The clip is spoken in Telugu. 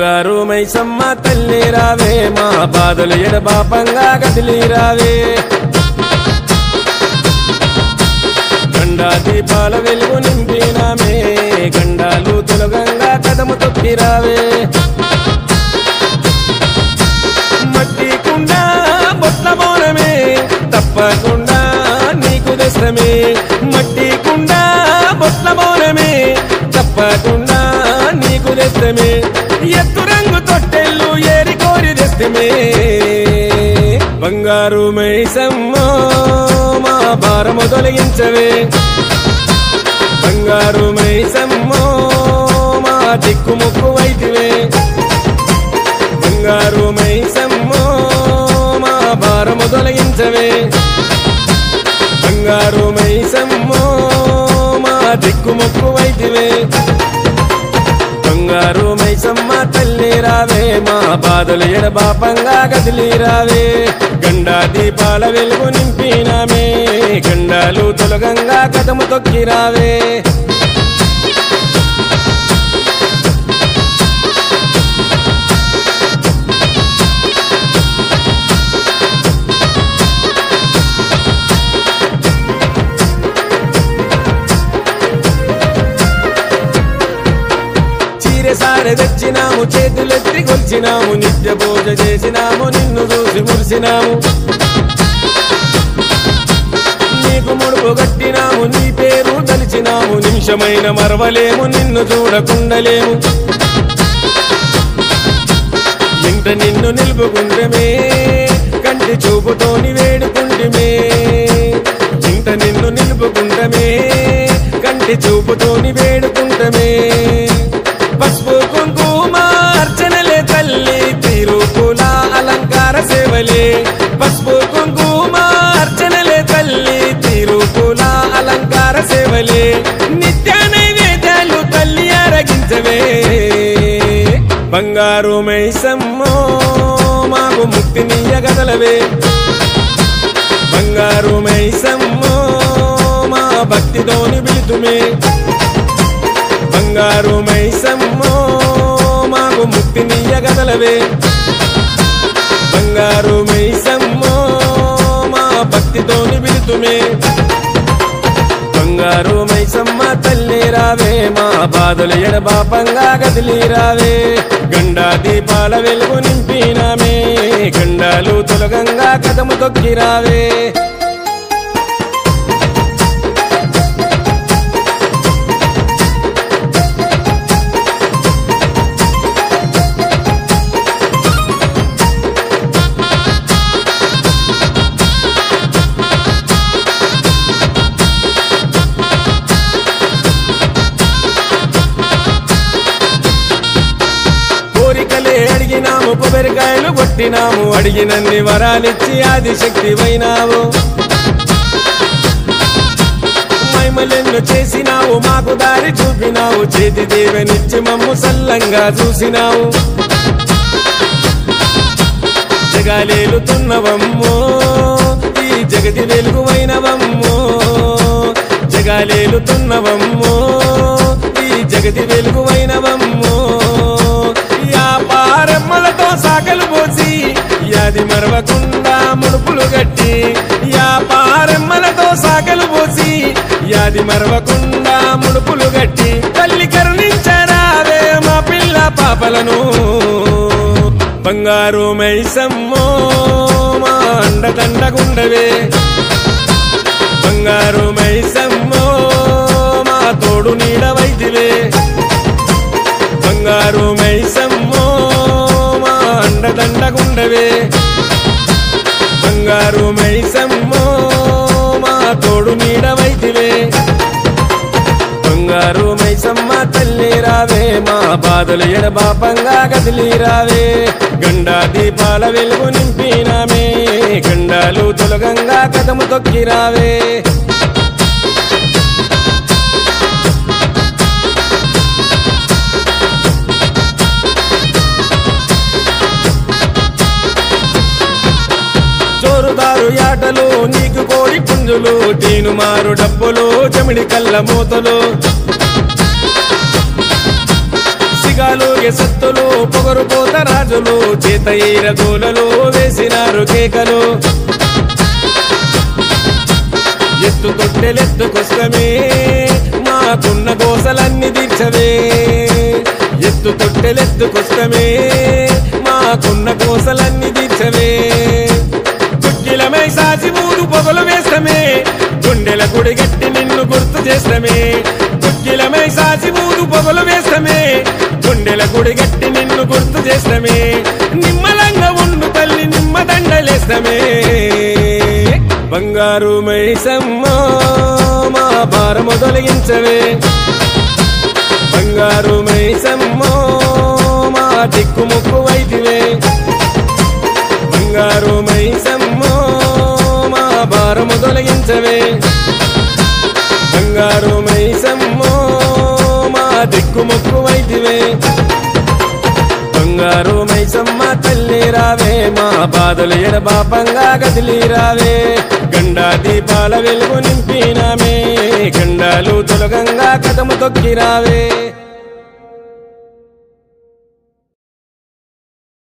బంగారు మైసమ్మ తల్లి రావే మా బాధలు ఎడబాపంగా కదిలి రావే గండా దీపాల వెలుగు నింపినామే గండాలు తొలగంగా కదము తొక్కి రావే మట్టి కుండ బొట్ల బోనమే తప్పకుండా నీకు దశమే మట్టి కుండ బొట్ల బోనమే తప్పకుండా నీకు దశమే ఎత్తు రంగు తొట్టెళ్ళు ఏరి కోరి దశమే బంగారు మైసమ్మ మా భారము తొలగించవే బంగారు మైసమ్మ మా దిక్కుముక్కు వైతివే బంగారు మైసమ్మ మా భారము తొలగించవే బంగారు మైసమ్మ మా దిక్కుముక్కు వైతివే బంగారు మైసమ్మ తల్లి రావే మా బాధలు ఎడబాపంగా కదిలి రావే గండా దీపాల వెలుగు నింపినామే గండాలు తొలగంగా కదము తొక్కి రావే సారె తెచ్చినాము చేతులెత్తి కొలిచినాము నిత్య పూజ చేసినాము నిన్ను చూసి మురిసినాము నీకు ముడుపు కట్టినాము నీ పేరు తలిచినాము నిమిషమైన మరవలేము నిన్ను చూడకుండలేము ఇంట నిన్ను నిలుపుకుంటమే కంటి చూపుతోని వేడుకుంటమే ఇంట నిన్ను నిలుపుకుంటమే కంటి చూపుతోని వేడుకుంటమే పసుపు కుంకుమ అర్చనలే తల్లి తిరుపుల అలంకార సేవలే పసుపు కుంకుమ అర్చనలే తల్లి తిరుపుల అలంకార సేవలే నిత్య నైవేద్యాలు తల్లి ఆరగించవే బంగారు మైసమ్మ మాకు ముక్తినియ్యగదలవే బంగారు మైసమ్మ మా భక్తితోని పిలుతుమే బంగారు మైసమ్మ మాకు ముక్తినియ్యగదలవే బంగారు మైసమ్మ మా భక్తితోని పిలుతుమే బంగారు మైసమ్మ తల్లి రావే మా బాధలు ఎడబాపంగా కదిలి రావే గండా దీపాల వెలుగు నింపినామే గండాలు తొలగంగా కదము తొక్కి రావే అడిగినాము కొబ్బరికాయలు కొట్టినాము అడిగినన్ని వరాలిచ్చి ఆదిశక్తి వైనావు మైమలెన్ను చేసినావు మాకు దారి చూపినావు చేతి దేవనిచ్చి మమ్ము సల్లంగా చూసినావు జగాలేలుతున్నవమ్మో ఈ జగతి వెలుగువైనవమ్మో జగాలేలుతున్నవమ్మో ఈ జగతి వెలుగువైనవమ్మో పారెమ్మలతో సాకలు పోసి యాది మరవకుండా ముడుపులు గట్టి పారెమ్మలతో సాకలు పోసి యాది మరవకుండా ముడుపులు గట్టి తల్లి కరుణించరావే మా పిల్ల పాపలను బంగారు మైసమ్మ మా అండదండగుండవే బంగారు మైసమ్మ మా తోడు నీడవైతివే బంగారు మైసమ్మ మా అండదండగుండవే బంగారు మైసమ్మ మా తోడు నీడవైతివే బంగారు మైసమ్మ తల్లి రావే మా బాధలు ఎడబాపంగా కదిలి రావే గండా దీపాల వెలుగు నింపినామే గండాలు తొలగంగా కదము తొక్కి రావే జోరుదారు యాటలు నీకు కోడి పుంజులు తీనుమారు డబ్బులు చెమిడి కళ్ళ మూతలు ఉరిగాలు ఎసత్తులు పొగరు పోత రాజులు చేత ఈరగోలలు వేసినారు కేకలు ఎత్తు తొట్టెలెత్తుకొస్తమే మాకున్న గోసలన్నీ తీర్చవే ఎత్తు తొట్టెలెత్తుకొస్తమే మాకున్న గోసలన్నీ తీర్చవే దుఃఖిలమై సాసి మూడు పొగలు వేస్తమే గుండెల గుడి గట్టి నిన్ను గుర్తు చేస్తమే దుఃఖిలమై సాసి మూడు పొగలు వేస్తమే గుండెల గుడి గట్టి నిన్ను గుర్తు చేస్తమే నిమ్మలంగా ఉండు తల్లి నిమ్మ దండలేస్తమే బంగారు మైసమ్మ మా భారము తొలగించవే బంగారు మైసమ్మ మా దిక్కుముక్కు వైతివే బంగారు మైసమ్మ మా భారము తొలగించవే బంగారు మైసమ్మ మా దిక్కుముక్కు వైతివే బంగారు మైసమ్మ తల్లి రావే మా బాధలు ఎడబాపంగా కదిలి రావే గండా దీపాల వెలుగు నింపినామే గండాలు తొలగంగా కదము తొక్కి రావే